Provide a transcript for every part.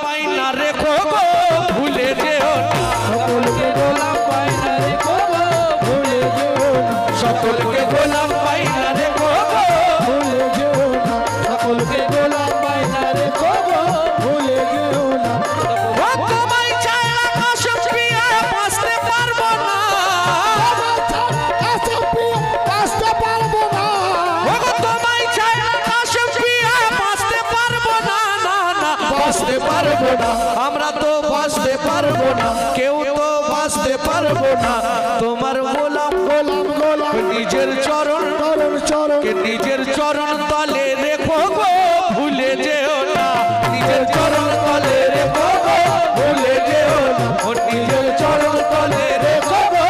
পাইনা রেখো গো ভুলে যেও না, সকলকে গোলাম পাইনা রেখো গো ভুলে যেও না, সকলকে গোলাম পাইনা রেখো গো ভুলে যেও না, সকলকে গোলাম পাইনা রেখো গো ভুলে যেও না। ও তোমায় ছাড়া কাশম প্রিয়া বাঁচতে পারবো না, কাশম প্রিয়া বাঁচতে পারবো না, ও তোমায় ছাড়া কাশম প্রিয়া বাঁচতে পারবো না, না না বাঁচতে পারবো না, আমরা তো বাঁচতে পারবো না, কেউ তো বাঁচতে পারবো না। তোমার গোলাম গোলাম গোলাম নিজের চরণ চরণ চরণ নিজের চরণ তলে রেখো গো ভুলে যেও না, নিজের চরণ তলে রেখো গো ভুলে যেও না, ও নিজের চরণ তলে রেখো গো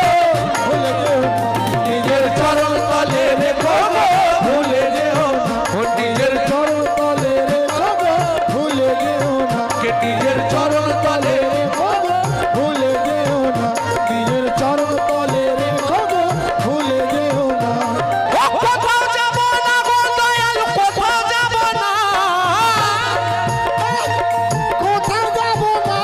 ভুলে যেও না, নিজের চরণ তলে রেখো গো ভুলে যেও না, ও নিজের চরণ তলে রেখো গো ভুলে যেও না, কে নিজের চরণ তলে রেখো গো ভুলে যেও না, নিজের চরণ তলে রেখো গো ভুলে যেও না। কোথাও যাব না গো দয়াল, কোথাও যাব না, কোথাও যাব না,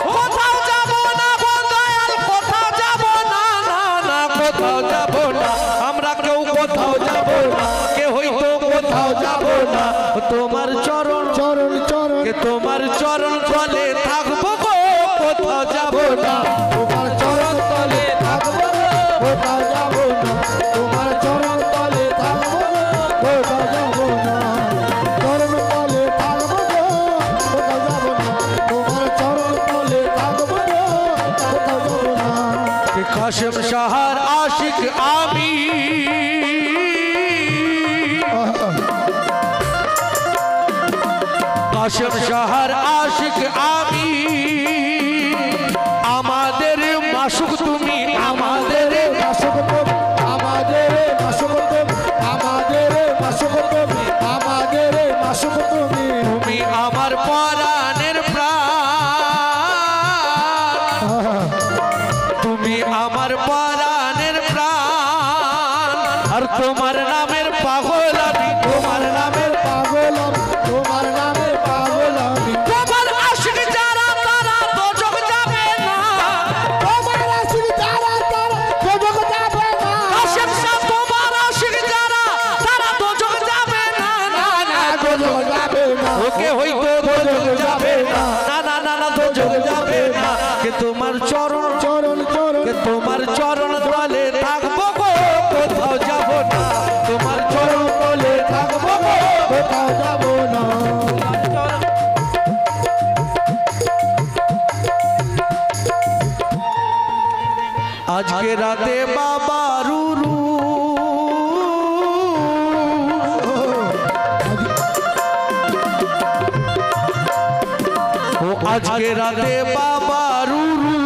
কোথাও যাব না গো দয়াল, কোথাও যাব না, না না কোথাও যাব না, আমরা কেউ কোথাও যাব না, কে হইতো কোথাও যাব না, তোমার চরণ চরণ চরণ তোমার চরণ তলে থাকবো গো কোথাও যাব না, তোমার চরণ তলে থাকবো গো কোথাও যাব না, তোমার চরণ তলে থাকবো গো কোথাও যাব না, চরণ তলে থাকবো গো কোথাও যাব না, তোমার চরণ তলে থাকবো গো কোথাও যাব না। কাশেম শাহর আশিক আমি, কাশেম শাহর আশিক আমি, আমাদের মাসুক তুমি, আমাদের মাসুক তুমি, আমাদের মাসুক তুমি, আমাদের মাসুক তুমি, আমাদের মাসুক তুমি, তুমি আমার পরাণের প্রাণ, তুমি আমার পরাণের প্রাণ, আর তোমার নামের পাগল আমি, তোমার নামের পাগল আমি, তোমার নামের পাগল আমি, তোমার আশিক যারা তারা দোজখ যাবে না, তোমার আশিক যারা তারা দোজখ যাবে না, কাশেম শাহ তোমার আশিক যারা তারা দোজখ যাবে না, না না দোজখ যাবে না, ওকে হইতো দোজখ যাবে না, না না না না দোজখ যাবে না, কে তোমার চরণ চরণ চরণ কে তোমার চরণ তলে থাকবো গো কোথাও যাব না, তোমার চরণ তলে থাকবো গো কোথাও যাব না। আজকে রাতে বাবা রুরু, ও আজকে রাতে বাবা রুরু,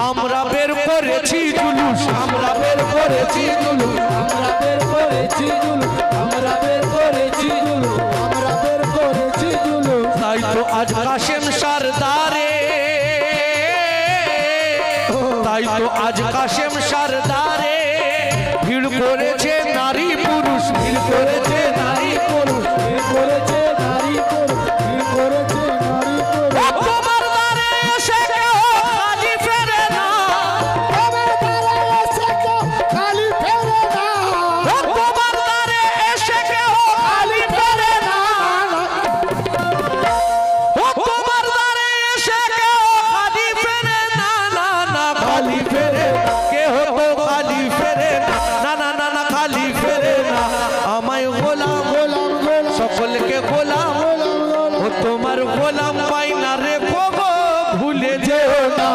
আমরা বের করেছি জুলুস, আমরা বের করেছি জুলুস, আমরা বের করেছি জুলুস, আমরা বের করেছি জুলুস, আমরা বের করেছি জুলুস, তাই তো আজ কাশেম সরদারে, তাই তো আজ কাশেম সরদারে ভিড় করেছে নারী পুরুষ, ভিড় করেছে নারী পুরুষ, ভিড় করেছে নারী পুরুষ, ভিড় করেছে নারী পুরুষ, তোমার দ্বারে এসে কেউ খালি ফেরে না, তোমার দ্বারে এসে কেউ খালি ফেরে না, তোমার দ্বারে এসে কেউ খালি ফেরে না, তোমার দ্বারে এসে কেউ খালি ফেরে না, না না খালি ফেরে কেউ তো খালি ফেরে না, না না না খালি ফেরে না, আমায় গোলাম গোলাম সকলকে গোলাম, ও তোমার গোলাম পাইনা রেখো গো ভুলে যেও না,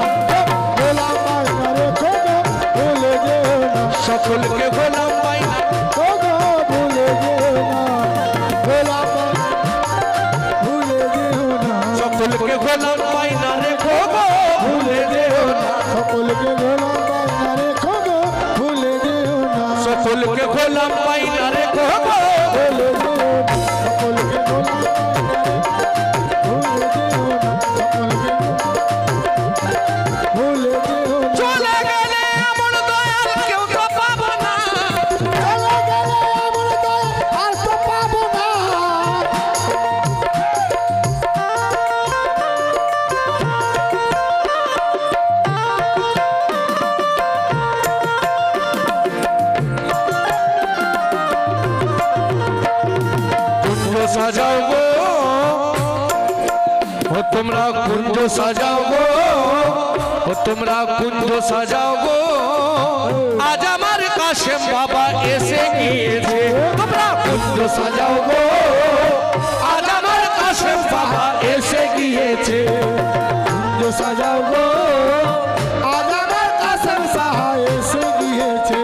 গোলাম পাইনা রেখো গো ভুলে যেও না, সকলকে গোলাম পাইনা রেখো গো ভুলে যেও না, গোলাম ভুলে যেও না, সকলকে গোলাম পাইনা রেখো গো ভুলে যেও না, সকলকে গোলাম পাইনা রেখো গো ভুলে যেও না, সকলকে গোলাম পাইনা রেখো গো ভুলে যেও না, সকলকে গোলাম ভুলে যেও না, চলে গেলে এমন দয়াল কেউ তো পাবো না, চলে গেলে এমন দয়াল আর তো পাবো না, ও তোমরা কুঞ্জ সাজাও গো, ও তোমরা কুঞ্জ সাজাও গো, আজ আমার কাশেম বাবা এসে গিয়েছে। তোমরা কুঞ্জ সাজাও গো, আজ আমার কাশেম বাবা এসে গিয়েছে। কুঞ্জ সাজাও গো, আজ আমার কাশেম সাহা এসে গিয়েছে।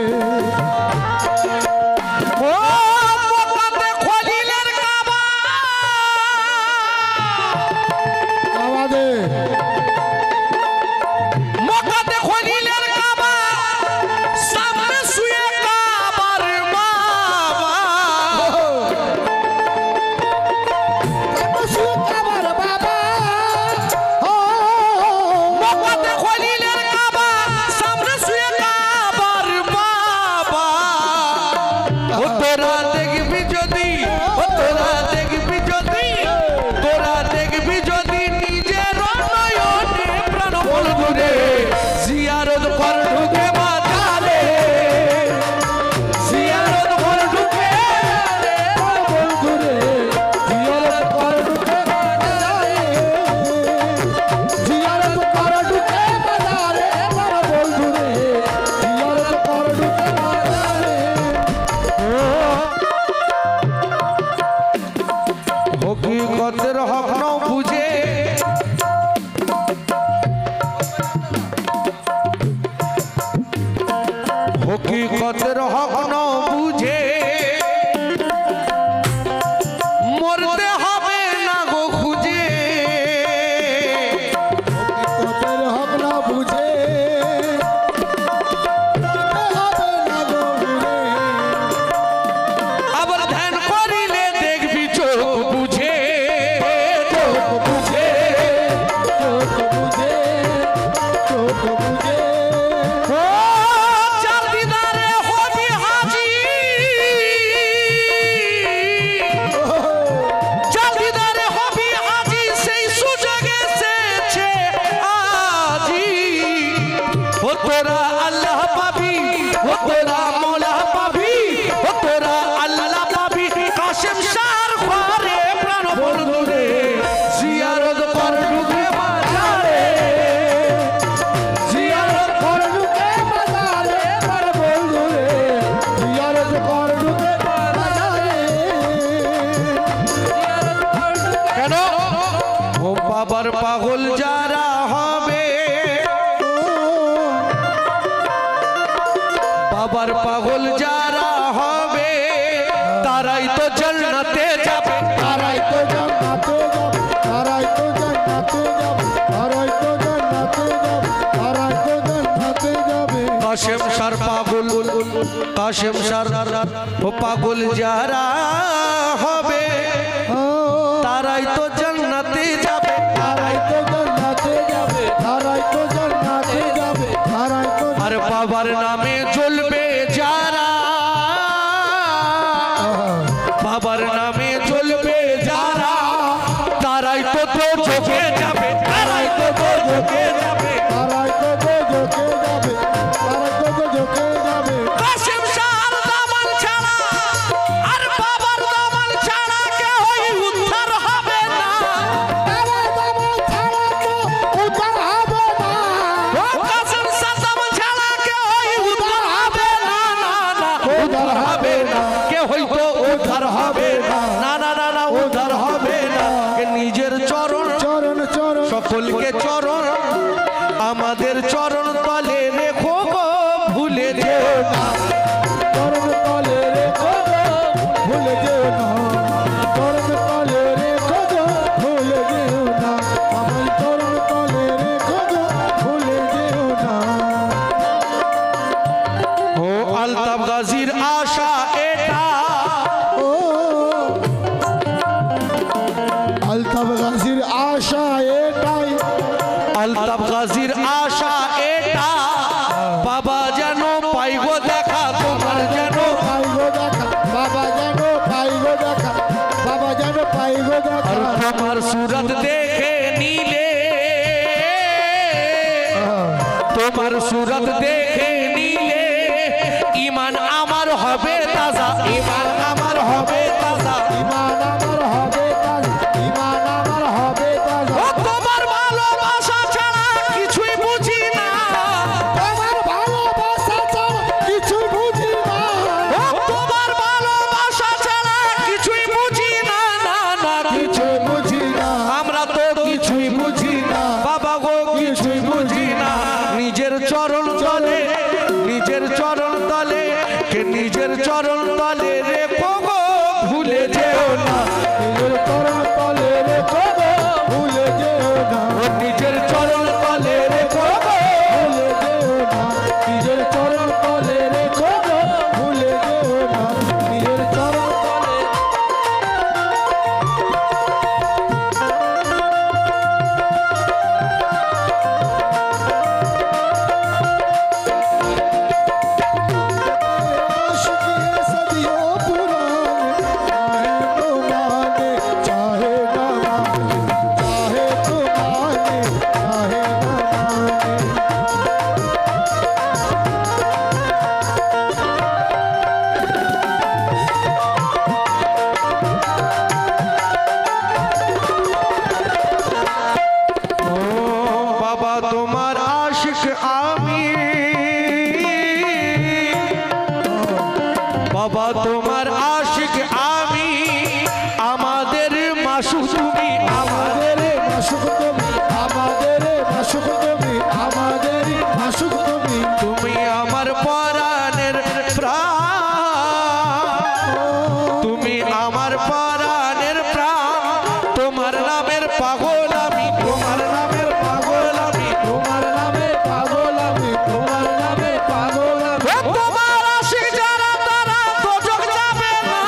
ও মক্কাতে খলিলের কাবা, আমাদের মক্কাতে খলিলের কাবা, সামনে শুয়ে কাবার বাবা। আমার বাবা, ও মক্কাতে খলিলের কাবা, সামনে শুয়ে কাবার বাবা। ও তোরা দেখবি যদি, ও তোরা দেখবি যদি, তোরা দেখবি যদি নিজের নয়নে প্রাণ বন্ধুরে জিয়ারত কর ঢুকে বাজারে, জিয়ারত কর ঢুকে বন্ধুরে জিয়ারত কর ঢুকে বাজারে, জিয়ারত কর ঢুকে বাজারে, আমার বন্ধুরে জিয়ারত কর ঢুকে বাজারে। হকিকতের হক নাও বুঝে, হকিকতের হক নাও বুঝে, মরতে হবে না গো খুঁজে। হকিকতের হক না বুঝে হবে না গো বুঝে। আবার ধ্যান করিলে দেখবি চোখ বুঝে, চোখ বুঝে। চোখ বুঝে, চোখ বুঝে, ও চার দিদারে হবি হাজি, চার দিদারে হবি হাজি, সেই সুযোগ এসেছে আজি। ও তোরা আল্লাহ পাবি, ও তোরা মৌলা পাবি, ও তোরা আল্লাহ পাবি, কাশেম শাহর ঘরে প্রাণ বন্ধুরে জিয়ারত কর ঢুকে বাজারে, জিয়ারত কর ঢুকে বাজারে, আমার বন্ধুরে জিয়ারত কর ঢুকে বাজারে। কেন ও বাবার পাগল যারা হবে, বাবার পাগল যারা হবে, তারাই তো জান্নাতে যাবে। তারাই তো জান্নাতে যাবে, তারাই তো জান্নাতে যাবে, তারাই তো জান্নাতে যাবে, তারাই তো জান্নাতে যাবে। কাশেম শাহর পাগল, কাশেম শাহর ও পাগল যারা হবে, ও তারাই তো জান্নাতে যাবে। তারাই তো জান্নাতে যাবে, তারাই তো জান্নাতে যাবে, তারাই তো আর বাবার নামে জ্বলবে যারা, বাবার নামে জ্বলবে যারা, তারাই তো চোখে যাবে, তারাই তো চোখে যাবে। তারাই তো ঝোঁকে যাবে, তারাই তো ঝোঁকে যাবে। কাশেম শাহর দামান ছাড়া আর বাবার দামান ছাড়া কেউই উদ্ধার হবে না। বাবার দামান ছাড়া তো উদ্ধার হবে না। ও কাশেম শাহর দামান ছাড়া কেউই উদ্ধার হবে না, না না উদ্ধার হবে না, কেউই তো উদ্ধার হবে না, না না না না উদ্ধার হবে না। কে নিজের চরণ, চরণ চরণ সকলকে চরণ, আমাদের চরণ তলে রেখো গো, ভুলে যেও না। চরণ তলে রেখো গো, ভুলে যেও না। চরণ তলে রেখো গো, ভুলে যেও না। আমার চরণ তলে রেখো গো, ভুলে যেও না। ও আলতাফ গাজীর আশা এটা, ও আলতাফ গাজীর আশা এটাই, আলতাফ গাজীর আশা এটা, বাবা যেন পাইগো দেখা, তোমার যেন পাইগো দেখা, বাবা যেন পাইগো দেখা, বাবা যেন পাইগো দেখা। আর তোমার সুরত দেখে নিলে, তোমার সুরত দেখে নিলে, ইমান আমার হবে তাজা, ইমান আমার হবে তাজা। ইমান আমার হবে তাজা, ইমান আমার হবে তাজা। ও আমাদের মাসুক তুমি, আমাদের মাসুক তুমি, আমাদের মাসুক তুমি। তুমি আমার পরাণের প্রাণ, তুমি আমার পরাণের প্রাণ, তোমার নামের পাগল আমি, তোমার নামের পাগল আমি, তোমার নামে পাগল আমি, তোমার নামে পাগল আমি। তোমার আশিক যারা তারা দোজখ যাবে না,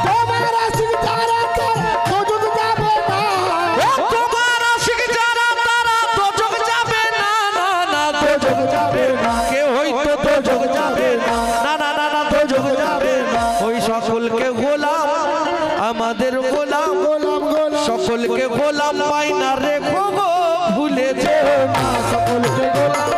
তোমার আশিক যারা তারা দোজখ যাবে না। তোমার আশিক যারা তারা দোজখ যাবে না, না না দোজখ যাবে না, কেউ হয়তো দোজখ যাবে না, না না না না দোজখ যাবে না। ওই সকলকে গোলাম, আমাদের গোলাম, গোলাম গোলাম সকলকে গোলাম পাই না রেখো গো ভুলে যেও না। সকলকে গোলাম